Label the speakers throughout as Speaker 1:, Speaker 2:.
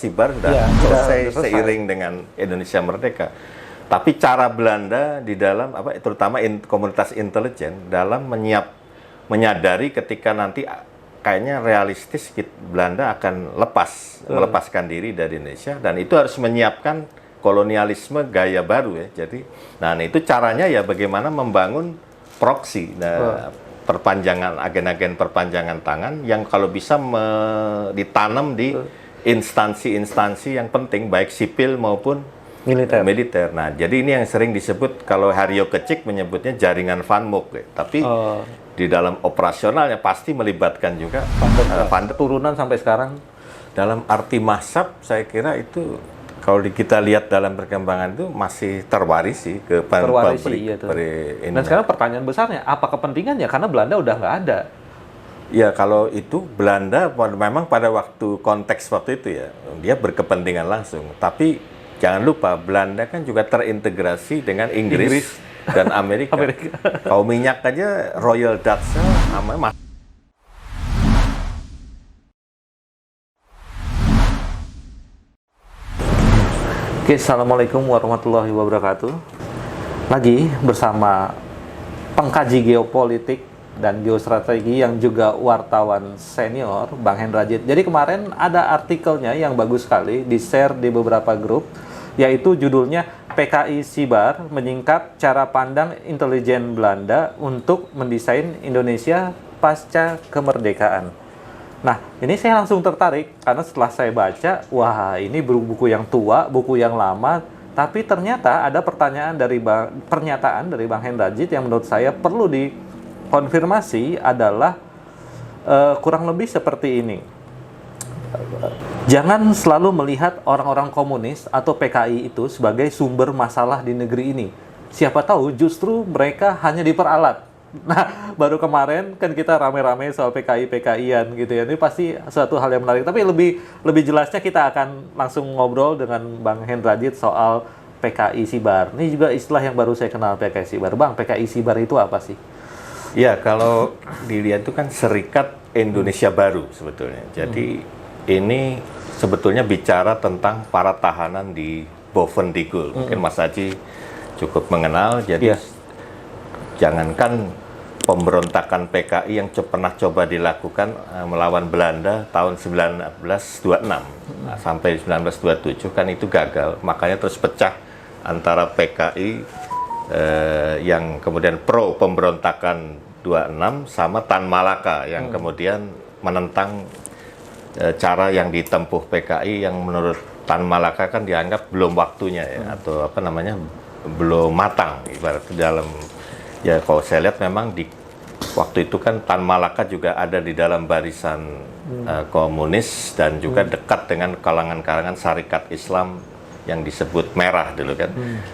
Speaker 1: Sibar sudah selesai seiring dengan Indonesia merdeka. Tapi cara Belanda di dalam terutama komunitas intelijen dalam menyadari ketika nanti kayaknya realistis Belanda akan melepaskan diri dari Indonesia, dan itu harus menyiapkan kolonialisme gaya baru ya. Jadi, nah itu caranya ya bagaimana membangun proksi, perpanjangan agen-agen perpanjangan tangan yang kalau bisa ditanam di instansi-instansi yang penting baik sipil maupun militer. Nah, jadi ini yang sering disebut, kalau Haryo Kecik menyebutnya jaringan Van Mook ya. Tapi di dalam operasionalnya pasti melibatkan juga
Speaker 2: turunan sampai sekarang.
Speaker 1: Dalam arti mazhab, saya kira itu kalau kita lihat dalam perkembangan itu masih terwaris sih ke pabrik.
Speaker 2: Dan sekarang pertanyaan besarnya, apa kepentingannya? Karena Belanda udah nggak ada.
Speaker 1: Ya, kalau itu Belanda memang pada konteks waktu itu ya, dia berkepentingan langsung. Tapi jangan lupa, Belanda kan juga terintegrasi dengan Inggris dan Amerika. Kalau minyak aja Royal Dutch namanya.
Speaker 2: Oke, Assalamualaikum warahmatullahi wabarakatuh. Lagi bersama pengkaji geopolitik dan geostrategi yang juga wartawan senior, Bang Hendrajit. Jadi kemarin ada artikelnya yang bagus sekali, di-share di beberapa grup, yaitu judulnya PKI Sibar Menyingkap Cara Pandang Intelijen Belanda untuk Mendesain Indonesia Pasca Kemerdekaan. Nah, ini saya langsung tertarik karena setelah saya baca, wah ini buku yang tua, buku yang lama, tapi ternyata ada pernyataan dari Bang Hendrajit yang menurut saya perlu dikonfirmasi adalah kurang lebih seperti ini. Jangan selalu melihat orang-orang komunis atau PKI itu sebagai sumber masalah di negeri ini. Siapa tahu justru mereka hanya diperalat. Nah, baru kemarin kan kita rame-rame soal PKI-PKIan gitu ya. Ini pasti suatu hal yang menarik. Tapi lebih jelasnya kita akan langsung ngobrol dengan Bang Hendrajit soal PKI Sibar. Ini juga istilah yang baru saya kenal, PKI Sibar. Bang, PKI Sibar itu apa sih?
Speaker 1: Ya, kalau dilihat itu kan Serikat Indonesia Baru sebetulnya. Jadi ini sebetulnya bicara tentang para tahanan di Bovendigul. Mungkin Mas Haji cukup mengenal. Jadi jangankan pemberontakan PKI yang pernah coba dilakukan melawan Belanda tahun 1926 sampai 1927 kan itu gagal. Makanya terus pecah antara PKI yang kemudian pro pemberontakan 26 sama Tan Malaka yang kemudian menentang cara yang ditempuh PKI yang menurut Tan Malaka kan dianggap belum waktunya ya, atau belum matang ibarat dalam ya. Kalau saya lihat memang di waktu itu kan Tan Malaka juga ada di dalam barisan komunis dan juga dekat dengan kalangan-kalangan Syarikat Islam yang disebut Merah dulu kan,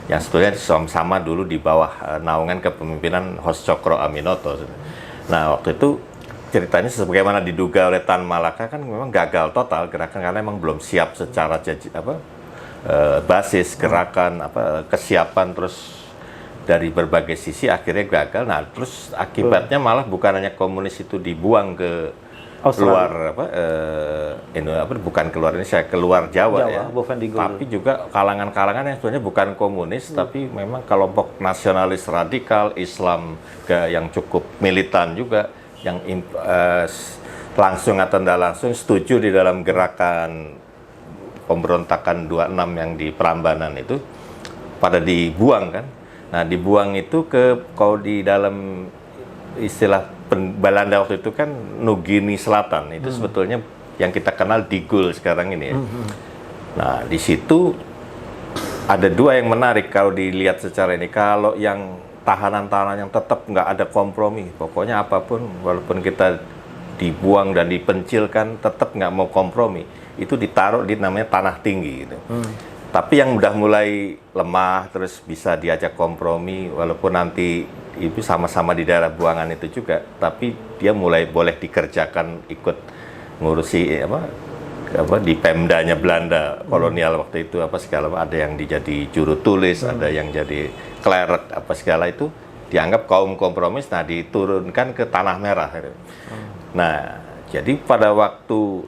Speaker 1: yang sebetulnya sama dulu di bawah naungan kepemimpinan Hos Cokro Aminoto. Nah, waktu itu ceritanya sebagaimana diduga oleh Tan Malaka kan memang gagal total gerakan karena memang belum siap secara basis gerakan, kesiapan, terus dari berbagai sisi akhirnya gagal. Nah, terus akibatnya malah bukan hanya komunis itu dibuang ke keluar bukan keluar Indonesia, keluar Jawa ya, tapi juga kalangan-kalangan yang sebenarnya bukan komunis tapi memang kelompok nasionalis radikal Islam yang cukup militan juga, yang langsung atau tidak langsung setuju di dalam gerakan pemberontakan 26 yang di Prambanan itu pada dibuang kan. Nah, dibuang itu kalau di dalam istilah Belanda waktu itu kan Nugini Selatan, itu sebetulnya yang kita kenal Digul sekarang ini ya. Nah, di situ ada dua yang menarik kalau dilihat secara ini. Kalau yang tahanan-tahanan yang tetap nggak ada kompromi, pokoknya apapun, walaupun kita dibuang dan dipencilkan, tetap nggak mau kompromi, itu ditaruh di namanya Tanah Tinggi gitu. Tapi yang udah mulai lemah, terus bisa diajak kompromi, walaupun nanti itu sama-sama di daerah buangan itu juga, tapi dia mulai boleh dikerjakan ikut ngurusi di Pemdanya Belanda kolonial waktu itu segala, ada yang jadi juru tulis, ada yang jadi klerk segala, itu dianggap kaum kompromis. Nah, diturunkan ke Tanah Merah. Nah, jadi pada waktu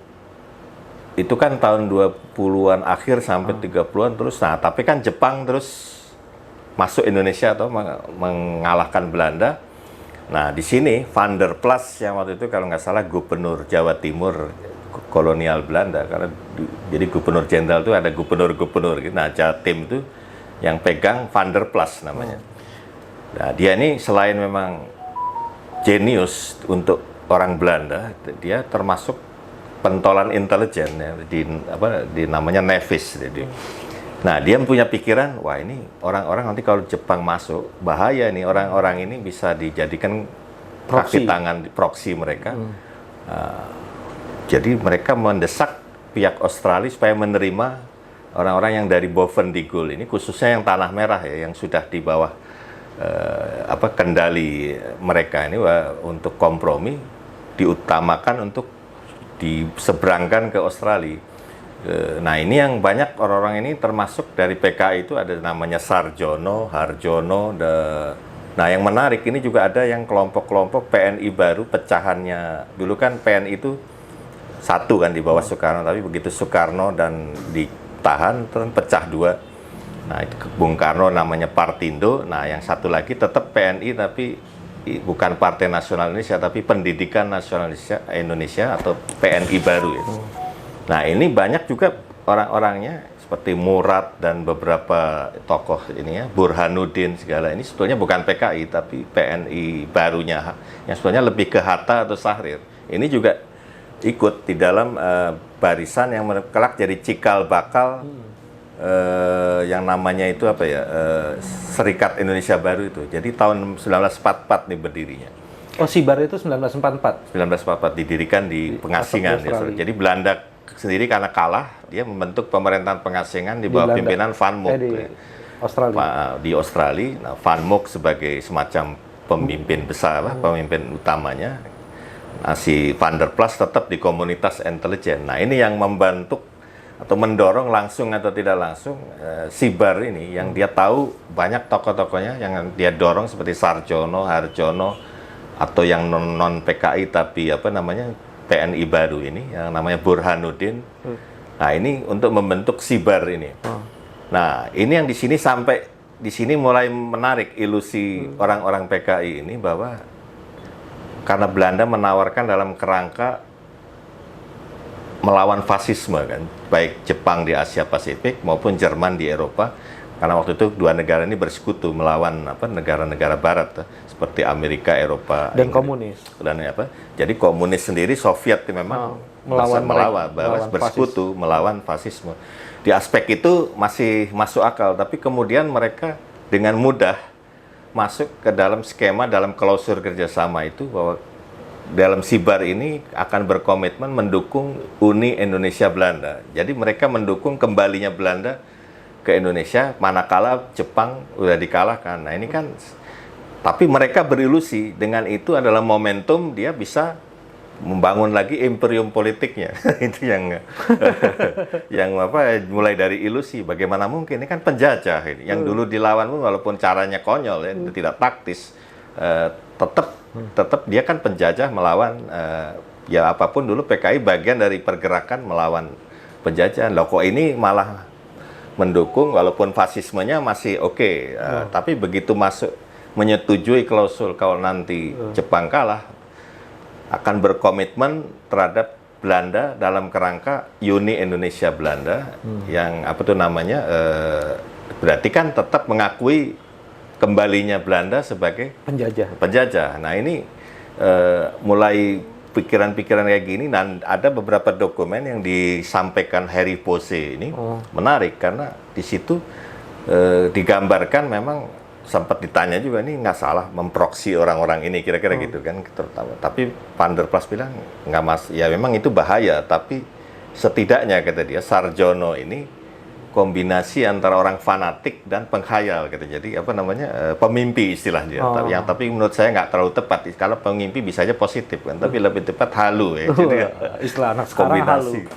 Speaker 1: itu kan tahun 20-an akhir sampai 30-an terus. Nah, tapi kan Jepang terus masuk Indonesia atau mengalahkan Belanda. Nah, di sini Van der Plas yang waktu itu kalau nggak salah gubernur Jawa Timur kolonial Belanda, karena jadi gubernur jenderal itu ada gubernur-gubernur gitu. Nah, Jatim itu yang pegang Van der Plas namanya. Nah, dia ini selain memang jenius untuk orang Belanda, dia termasuk pentolan intelijen ya, di namanya Nevis. Jadi, nah, dia punya pikiran, wah ini orang-orang nanti kalau Jepang masuk, bahaya nih, orang-orang ini bisa dijadikan kaki tangan proksi mereka. Jadi mereka mendesak pihak Australia supaya menerima orang-orang yang dari Bovendigul ini, khususnya yang Tanah Merah ya, yang sudah di bawah kendali mereka ini, untuk kompromi diutamakan untuk diseberangkan ke Australia. Nah, ini yang banyak orang-orang ini termasuk dari PKI itu ada namanya Sarjono, Harjono. Nah, yang menarik ini juga ada yang kelompok-kelompok PNI baru pecahannya. Dulu kan PNI itu satu kan di bawah Soekarno, tapi begitu Soekarno dan ditahan terus pecah dua. Nah, itu Bung Karno namanya Partindo. Nah, yang satu lagi tetap PNI tapi bukan Partai Nasional Indonesia tapi Pendidikan Nasional Indonesia atau PNI baru ya. Nah, ini banyak juga orang-orangnya seperti Murad dan beberapa tokoh ini ya, Burhanuddin segala ini sebetulnya bukan PKI tapi PNI barunya yang sebetulnya lebih ke Hatta atau Syahrir. Ini juga ikut di dalam barisan yang kelak jadi cikal bakal yang namanya itu apa ya, Serikat Indonesia Baru itu. Jadi tahun 1944 nih berdirinya.
Speaker 2: Oh, Sibar itu 1944?
Speaker 1: 1944 didirikan di pengasingan. Jadi Belanda sendiri karena kalah, dia membentuk pemerintahan pengasingan di bawah pimpinan Van Mook
Speaker 2: di Australia.
Speaker 1: Di Australia. Nah, Van Mook sebagai semacam pemimpin besar, pemimpin utamanya. Nah, si Van der Plas tetap di komunitas intelijen. Nah, ini yang membantu atau mendorong langsung atau tidak langsung Sibar ini, yang dia tahu banyak tokoh-tokohnya yang dia dorong seperti Sarjono, Harjono, atau yang non PKI tapi apa namanya PNI baru ini yang namanya Burhanuddin. Nah, ini untuk membentuk Sibar ini. Nah, ini yang di sini sampai di sini mulai menarik ilusi orang-orang PKI ini bahwa karena Belanda menawarkan dalam kerangka melawan fasisme kan, baik Jepang di Asia Pasifik maupun Jerman di Eropa, karena waktu itu dua negara ini bersekutu melawan negara-negara Barat seperti Amerika, Eropa,
Speaker 2: dan
Speaker 1: Inggris,
Speaker 2: komunis.
Speaker 1: Dan jadi komunis sendiri Soviet memang melawan bersekutu melawan fasisme. Di aspek itu masih masuk akal, tapi kemudian mereka dengan mudah masuk ke dalam skema dalam klausur kerjasama itu bahwa dalam Sibar ini akan berkomitmen mendukung Uni Indonesia Belanda. Jadi mereka mendukung kembalinya Belanda ke Indonesia manakala Jepang udah dikalahkan. Nah, ini kan, tapi mereka berilusi dengan itu adalah momentum dia bisa membangun lagi imperium politiknya. Itu yang mulai dari ilusi. Bagaimana mungkin ini kan penjajah ini. Yang dulu dilawan pun walaupun caranya konyol ya, tidak taktis, tetap dia kan penjajah melawan ya apapun dulu PKI bagian dari pergerakan melawan penjajahan. Loh, kok ini malah mendukung walaupun fasismenya masih oke, tapi begitu masuk menyetujui klausul kalau nanti Jepang kalah akan berkomitmen terhadap Belanda dalam kerangka Uni Indonesia Belanda yang apa tuh namanya berarti kan tetap mengakui kembalinya Belanda sebagai penjajah. Nah, ini mulai pikiran-pikiran kayak gini, dan ada beberapa dokumen yang disampaikan Harry Pose ini menarik karena di situ digambarkan memang sempat ditanya juga ini nggak salah memproksi orang-orang ini kira-kira gitu kan, terutama. Tapi Van der Plas bilang nggak ya memang itu bahaya, tapi setidaknya kata dia Sarjono ini kombinasi antara orang fanatik dan penghayal gitu. Jadi apa namanya pemimpi istilahnya. Tapi menurut saya nggak terlalu tepat. Kalau pemimpi bisa aja positif kan, tapi lebih tepat halu ya. Jadi
Speaker 2: istilah anak sekarang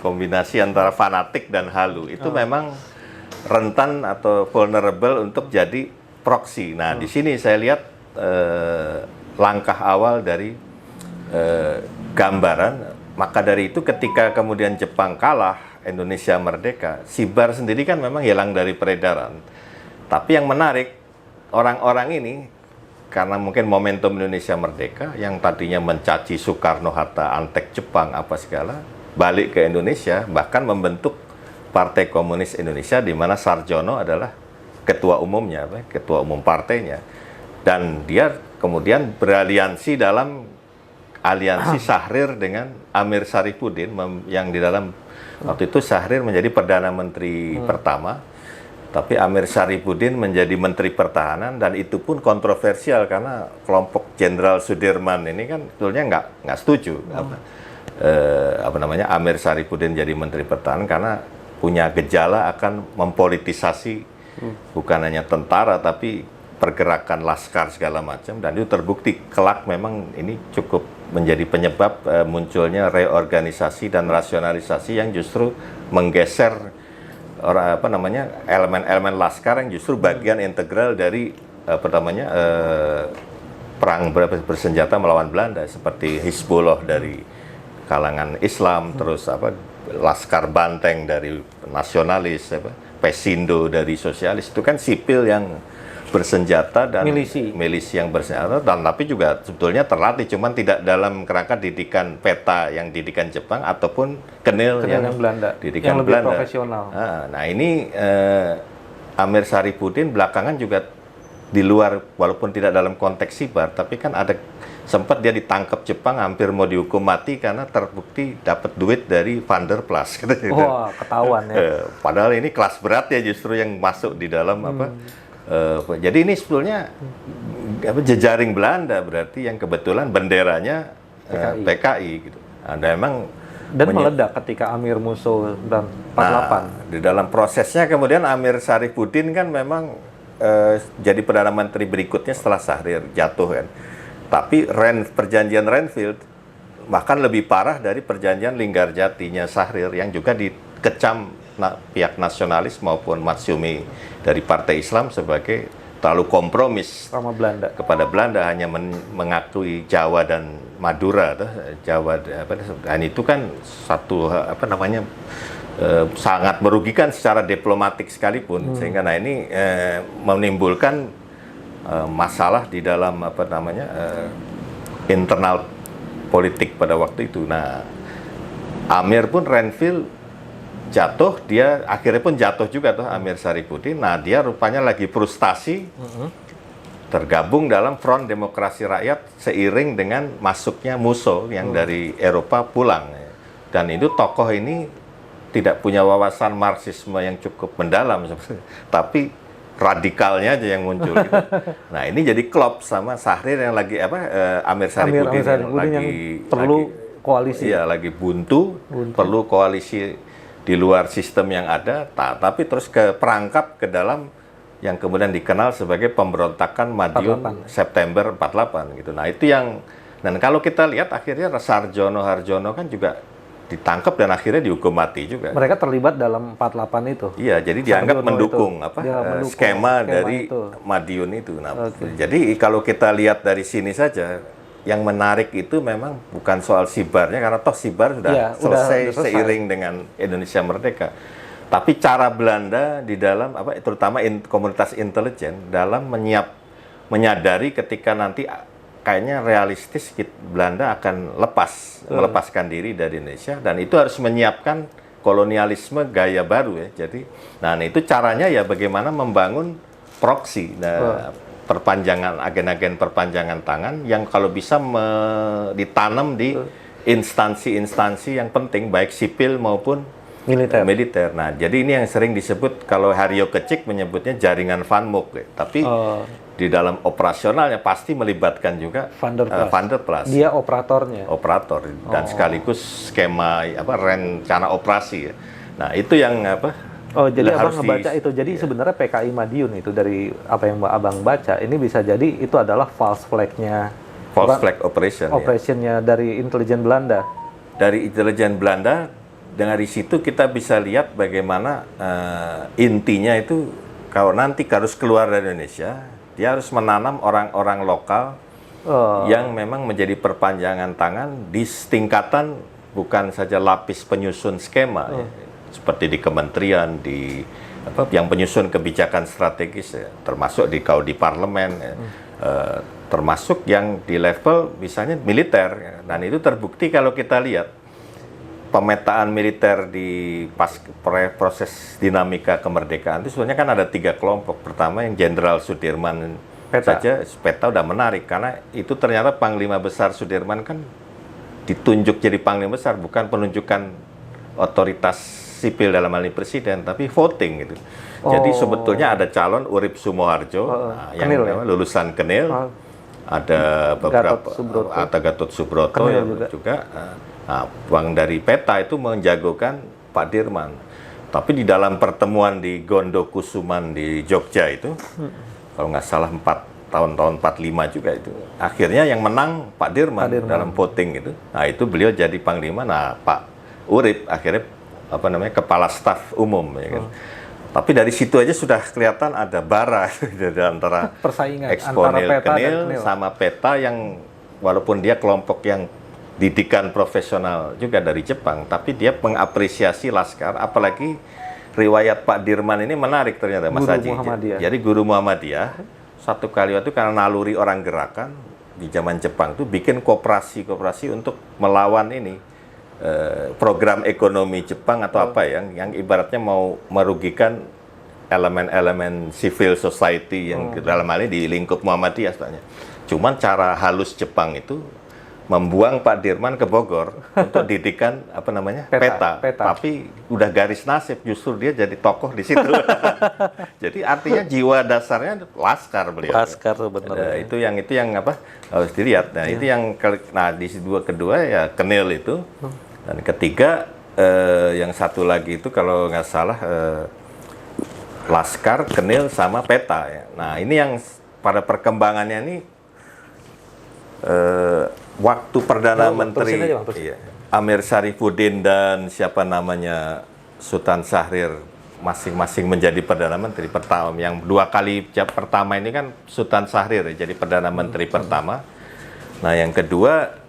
Speaker 1: kombinasi antara fanatik dan halu itu memang rentan atau vulnerable untuk jadi proksi. Nah, di sini saya lihat langkah awal dari gambaran maka dari itu ketika kemudian Jepang kalah, Indonesia merdeka, Sibar sendiri kan memang hilang dari peredaran. Tapi yang menarik, orang-orang ini karena mungkin momentum Indonesia merdeka yang tadinya mencaci Soekarno-Hatta, antek Jepang apa segala, balik ke Indonesia bahkan membentuk Partai Komunis Indonesia di mana Sarjono adalah ketua umumnya, ketua umum partainya. Dan dia kemudian beraliansi dalam aliansi Syahrir dengan Amir Syarifuddin yang di dalam waktu itu Syahrir menjadi Perdana Menteri pertama, tapi Amir Syarifuddin menjadi Menteri Pertahanan, dan itu pun kontroversial karena kelompok Jenderal Sudirman ini kan sebetulnya nggak setuju Amir Syarifuddin jadi Menteri Pertahanan karena punya gejala akan mempolitisasi bukan hanya tentara tapi pergerakan laskar segala macam, dan itu terbukti kelak memang ini cukup menjadi penyebab munculnya reorganisasi dan rasionalisasi yang justru menggeser elemen-elemen laskar yang justru bagian integral dari perang bersenjata melawan Belanda, seperti Hizbullah dari kalangan Islam, terus Laskar Banteng dari nasionalis, Pesindo dari sosialis, itu kan sipil yang bersenjata dan milisi yang bersenjata, dan tapi juga sebetulnya terlatih, cuman tidak dalam kerangka didikan peta yang didikan Jepang ataupun kenil yang
Speaker 2: Belanda,
Speaker 1: didikan
Speaker 2: yang lebih
Speaker 1: Belanda.
Speaker 2: Profesional.
Speaker 1: Nah ini Amir Syarifuddin belakangan juga di luar, walaupun tidak dalam konteks Sibar, tapi kan ada sempat dia ditangkap Jepang, hampir mau dihukum mati karena terbukti dapat duit dari Van der Plas.
Speaker 2: Wah, ketahuan ya.
Speaker 1: Padahal ini kelas berat ya justru yang masuk di dalam jadi ini sebetulnya jejaring Belanda berarti yang kebetulan benderanya PKI gitu. Ada emang
Speaker 2: dan meledak ketika Amir musuh dan 48.
Speaker 1: Nah, di dalam prosesnya kemudian Amir Syarifuddin kan memang jadi Perdana Menteri berikutnya setelah Syahrir jatuh kan. Tapi perjanjian Renville bahkan lebih parah dari perjanjian Linggarjatinya Syahrir yang juga dikecam pihak nasionalis maupun Matsumi dari Partai Islam sebagai terlalu kompromis
Speaker 2: sama Belanda.
Speaker 1: Kepada Belanda, hanya mengakui Jawa dan Madura, Jawa, dan itu kan satu sangat merugikan secara diplomatik sekalipun, sehingga ini menimbulkan masalah di dalam internal politik pada waktu itu. Nah, Amir pun Renville jatuh, dia akhirnya pun jatuh juga Amir Syarifuddin. Nah, dia rupanya lagi frustasi, tergabung dalam Front Demokrasi Rakyat seiring dengan masuknya Musso yang dari Eropa pulang. Dan itu tokoh ini tidak punya wawasan Marxisme yang cukup mendalam, tapi radikalnya aja yang muncul gitu. Nah, ini jadi klop sama Syahrir yang lagi Amir Syarifuddin yang
Speaker 2: perlu koalisi.
Speaker 1: Iya, lagi buntu, perlu koalisi di luar sistem yang ada, tapi terus perangkap ke dalam yang kemudian dikenal sebagai pemberontakan Madiun 48. September 48 gitu. Nah, itu yang, dan kalau kita lihat akhirnya Sarjono Harjono kan juga ditangkap dan akhirnya dihukum mati juga.
Speaker 2: Mereka terlibat dalam 48 itu.
Speaker 1: Iya, jadi dianggap mendukung skema dari itu. Madiun itu. Nah, jadi kalau kita lihat dari sini saja, yang menarik itu memang bukan soal Sibarnya, karena toh Sibar sudah selesai seiring dengan Indonesia merdeka. Tapi cara Belanda di dalam terutama komunitas intelijen dalam menyadari ketika nanti kayaknya realistis Belanda akan melepaskan diri dari Indonesia, dan itu harus menyiapkan kolonialisme gaya baru ya. Jadi, nah itu caranya ya bagaimana membangun proksi. Agen-agen perpanjangan tangan yang kalau bisa ditanam di instansi-instansi yang penting, baik sipil maupun militer. Nah, jadi ini yang sering disebut, kalau Haryo Kecik menyebutnya jaringan Van Mook. Tapi di dalam operasionalnya pasti melibatkan juga Van der Plas.
Speaker 2: Dia operatornya.
Speaker 1: Operator dan sekaligus skema rencana operasi. Ya. Nah, itu yang
Speaker 2: jadi Abang ngebaca itu. Jadi sebenarnya PKI Madiun itu dari apa yang Abang baca, ini bisa jadi itu adalah false flag-nya.
Speaker 1: False flag operation.
Speaker 2: Operationnya dari intelijen Belanda.
Speaker 1: Dari intelijen Belanda, dari situ kita bisa lihat bagaimana intinya itu kalau nanti harus keluar dari Indonesia, dia harus menanam orang-orang lokal yang memang menjadi perpanjangan tangan di tingkatan bukan saja lapis penyusun skema, ya, seperti di kementerian, yang penyusun kebijakan strategis, ya, termasuk kalau di parlemen, ya, termasuk yang di level misalnya militer, ya. Dan itu terbukti kalau kita lihat pemetaan militer di proses dinamika kemerdekaan itu sebenarnya kan ada 3 kelompok. Pertama yang Jenderal Sudirman saja peta udah menarik, karena itu ternyata Panglima Besar Sudirman kan ditunjuk jadi Panglima Besar, bukan penunjukan otoritas sipil dalam hal ini presiden, tapi voting gitu. Jadi sebetulnya ada calon Urip Sumoharjo, yang lulusan Kenil, ada beberapa Gatot Subroto yang juga. Nah, Bang dari peta itu menjagokan Pak Dirman. Tapi di dalam pertemuan di Gondokusuman di Jogja itu, kalau nggak salah tahun 45 juga itu, akhirnya yang menang Pak Dirman dalam voting itu. Nah itu beliau jadi Panglima. Nah Pak Urip akhirnya Kepala Staf Umum, ya kan. Tapi dari situ aja sudah kelihatan ada bara dari antara
Speaker 2: persaingan
Speaker 1: Eksponil
Speaker 2: antara peta
Speaker 1: Kenil sama peta, yang walaupun dia kelompok yang didikan profesional juga dari Jepang, tapi dia mengapresiasi Laskar, apalagi riwayat Pak Dirman ini menarik ternyata, Mas Haji. Jadi guru Muhammadiyah, satu kali waktu karena naluri orang gerakan di zaman Jepang itu bikin koperasi untuk melawan ini program ekonomi Jepang atau apa yang ibaratnya mau merugikan elemen-elemen civil society yang dalam hal ini di lingkup Muhammadiyah sebenarnya. Cuman cara halus Jepang itu membuang Pak Dirman ke Bogor untuk didikan peta. Tapi udah garis nasib, justru dia jadi tokoh di situ. Jadi artinya jiwa dasarnya Laskar beliau.
Speaker 2: Laskar sebenarnya.
Speaker 1: Itu yang harus dilihat. Nah, itu yang di kedua ya Kenil itu. Dan ketiga yang satu lagi itu kalau nggak salah Laskar, Kenil sama peta, ya. Nah, ini yang pada perkembangannya ini waktu Perdana Menteri Amir Syarifuddin dan Sultan Syahrir masing-masing menjadi Perdana Menteri pertama. Yang 2 kali pertama ini kan Sultan Syahrir jadi Perdana Menteri pertama. Nah, yang kedua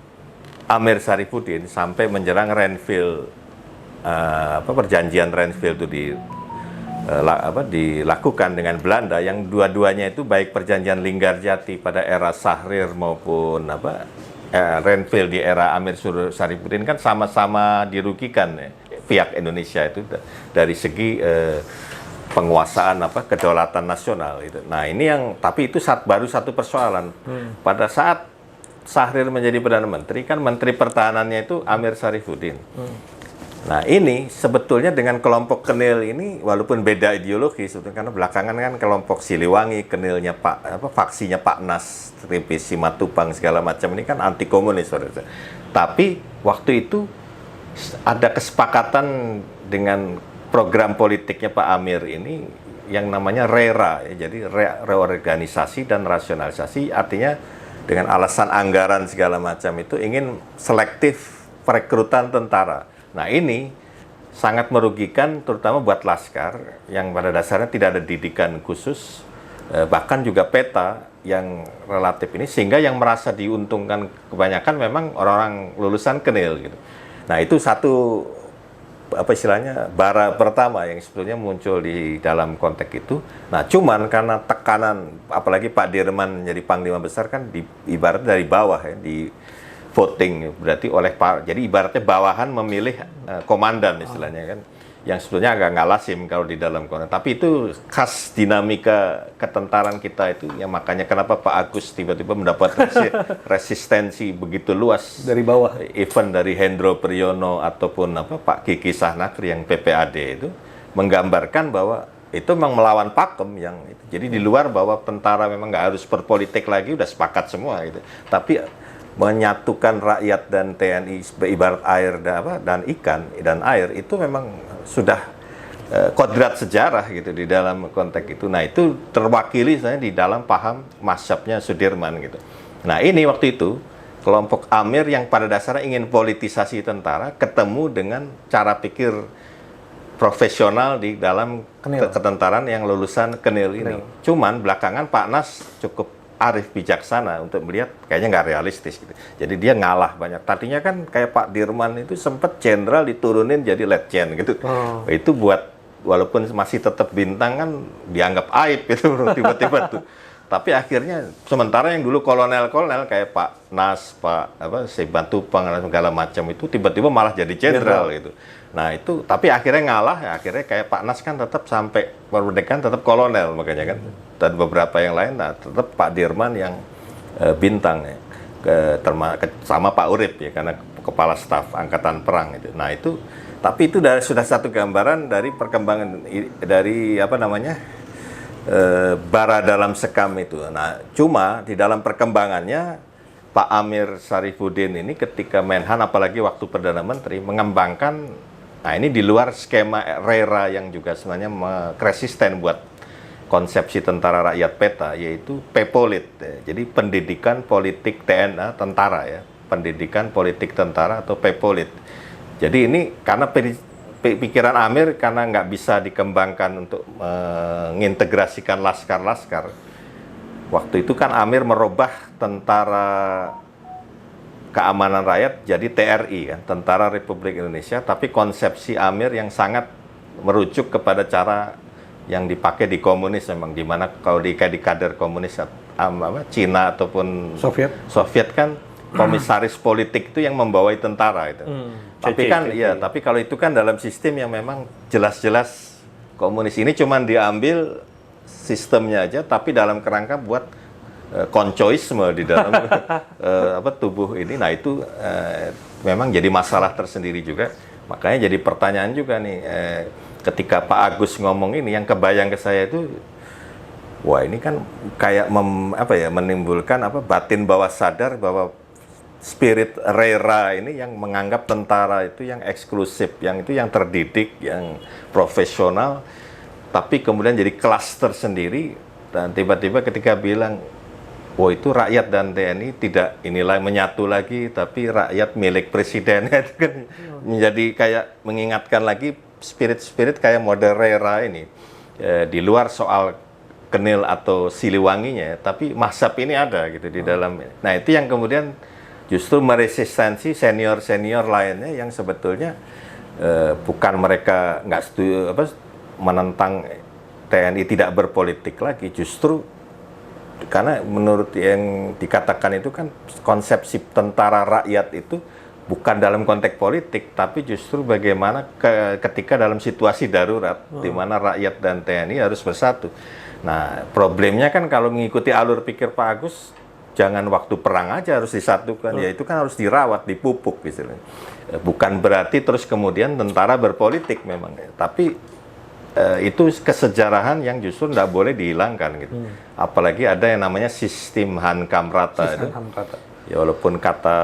Speaker 1: Amir Syarifuddin sampai menjerang Renville, perjanjian Renville itu dilakukan dengan Belanda, yang dua-duanya itu baik perjanjian Linggarjati pada era Syahrir maupun Renville di era Amir Syarifuddin kan sama-sama dirugikan, ya, pihak Indonesia itu dari segi penguasaan kedaulatan nasional itu. Nah, ini tapi itu baru satu persoalan. Pada saat Syahrir menjadi Perdana Menteri, kan Menteri Pertahanannya itu Amir Syarifuddin. Nah, ini sebetulnya dengan kelompok Kenil ini, walaupun beda ideologi sebetulnya, karena belakangan kan kelompok Siliwangi, Kenilnya faksinya Pak Nas, Tripi Simatupang segala macam ini kan anti komunis. Tapi waktu itu ada kesepakatan dengan program politiknya Pak Amir ini yang namanya RERA, ya, jadi reorganisasi dan rasionalisasi, artinya dengan alasan anggaran segala macam itu ingin selektif perekrutan tentara. Nah, ini sangat merugikan terutama buat Laskar yang pada dasarnya tidak ada didikan khusus, bahkan juga peta yang relatif ini, sehingga yang merasa diuntungkan kebanyakan memang orang-orang lulusan Kenil gitu. Nah, itu satu bara pertama yang sebetulnya muncul di dalam konteks itu. Nah, cuman karena tekanan, apalagi Pak Dirman menjadi Panglima Besar kan ibaratnya dari bawah, ya, di voting, berarti jadi ibaratnya bawahan memilih komandan istilahnya kan, yang sebetulnya agak nggak lazim kalau di dalam konteks. Tapi itu khas dinamika ketentaran kita itu, yang makanya kenapa Pak Agus tiba-tiba mendapat resistensi begitu luas
Speaker 2: dari bawah,
Speaker 1: even dari Hendro Priyono ataupun Pak Kiki Sahnakri yang PPAD itu menggambarkan bahwa itu memang melawan pakem yang itu. Jadi di luar bahwa tentara memang nggak harus berpolitik lagi, udah sepakat semua gitu. Tapi menyatukan rakyat dan TNI ibarat air dan ikan dan air itu memang sudah kodrat sejarah gitu di dalam konteks itu. Nah, itu terwakili sebenarnya di dalam paham mazhabnya Sudirman gitu. Nah, ini waktu itu kelompok Amir yang pada dasarnya ingin politisasi tentara ketemu dengan cara pikir profesional di dalam ketentaraan yang lulusan Kenil ini. Cuman belakangan Pak Nas cukup arif bijaksana untuk melihat kayaknya nggak realistis gitu. Jadi dia ngalah banyak. Tadinya kan kayak Pak Dirman itu sempat jenderal diturunin jadi letjen gitu. Itu buat walaupun masih tetap bintang kan dianggap aib itu tiba-tiba tuh. Tapi akhirnya sementara yang dulu kolonel-kolonel kayak Pak Nas, Pak Simatupang dan segala macam itu tiba-tiba malah jadi jenderal gitu. Nah itu tapi akhirnya ngalah ya, akhirnya kayak Pak Nas kan tetap sampai kemerdekaan tetap kolonel makanya kan. Dan beberapa yang lain nah tetap Pak Dirman yang bintang ya. Sama Pak Urip ya karena kepala staf angkatan perang itu. Nah itu tapi itu sudah satu gambaran dari perkembangan dari bara dalam sekam itu. Nah, cuma di dalam perkembangannya Pak Amir Syarifuddin ini ketika Menhan apalagi waktu Perdana Menteri mengembangkan nah ini di luar skema RERA yang juga sebenarnya resisten buat konsepsi tentara rakyat peta yaitu PPOLIT. Jadi pendidikan politik TNA tentara ya. Pendidikan politik tentara atau PPOLIT. Jadi ini karena pikiran Amir karena nggak bisa dikembangkan untuk mengintegrasikan laskar-laskar. Waktu itu kan Amir merubah tentara keamanan rakyat jadi TRI kan, Tentara Republik Indonesia, tapi konsepsi Amir yang sangat merujuk kepada cara yang dipakai di komunis memang, di mana kalau di kader komunis Cina ataupun Soviet kan komisaris politik itu yang membawai tentara itu. Tapi kan iya, tapi kalau itu kan dalam sistem yang memang jelas-jelas komunis ini cuman diambil sistemnya aja, tapi dalam kerangka buat koncoisme di dalam tubuh ini. Nah itu memang jadi masalah tersendiri juga. Makanya jadi pertanyaan juga nih, ketika Pak Agus ngomong ini, yang kebayang ke saya itu, wah ini kan kayak menimbulkan batin bawah sadar bahwa spirit RERA ini yang menganggap tentara itu yang eksklusif, yang itu yang terdidik, yang profesional, tapi kemudian jadi klaster sendiri, dan tiba-tiba ketika bilang, oh itu rakyat dan TNI tidak inilah menyatu lagi, tapi rakyat milik presiden, itu kan menjadi kayak mengingatkan lagi spirit-spirit kayak model RERA ini, di luar soal Kenil atau Siliwanginya, tapi mazhab ini ada gitu di dalam. Nah itu yang kemudian justru meresistensi senior-senior lainnya yang sebetulnya bukan mereka nggak setuju menentang TNI tidak berpolitik lagi, justru karena menurut yang dikatakan itu kan konsepsi tentara rakyat itu bukan dalam konteks politik, tapi justru bagaimana ketika dalam situasi darurat di mana rakyat dan TNI harus bersatu. Nah problemnya kan kalau mengikuti alur pikir Pak Agus, jangan waktu perang aja harus disatukan, ya itu kan harus dirawat, dipupuk gitu. Bukan berarti terus kemudian tentara berpolitik memang, tapi itu kesejarahan yang justru tidak boleh dihilangkan gitu. Apalagi ada yang namanya sistem Hankamrata itu. Ya walaupun kata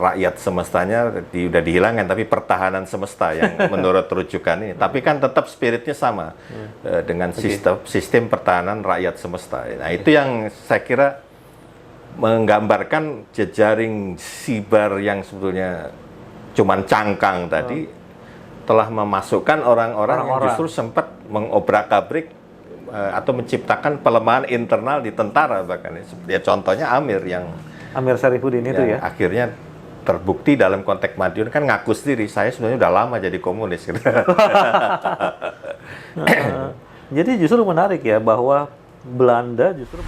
Speaker 1: rakyat semestanya sudah dihilangkan, tapi pertahanan semesta yang menurut rujukan ini. Tapi kan tetap spiritnya sama dengan sistem pertahanan rakyat semesta. Nah itu yang saya kira menggambarkan jejaring siber yang sebetulnya cuman cangkang tadi telah memasukkan orang-orang yang justru sempat mengobrak-abrik atau menciptakan pelemahan internal di tentara bahkan ya contohnya Amir
Speaker 2: Syarifuddin itu ya
Speaker 1: akhirnya terbukti dalam konteks Madiun kan ngaku sendiri saya sebenarnya udah lama jadi komunis gitu.
Speaker 2: Jadi justru menarik ya bahwa Belanda justru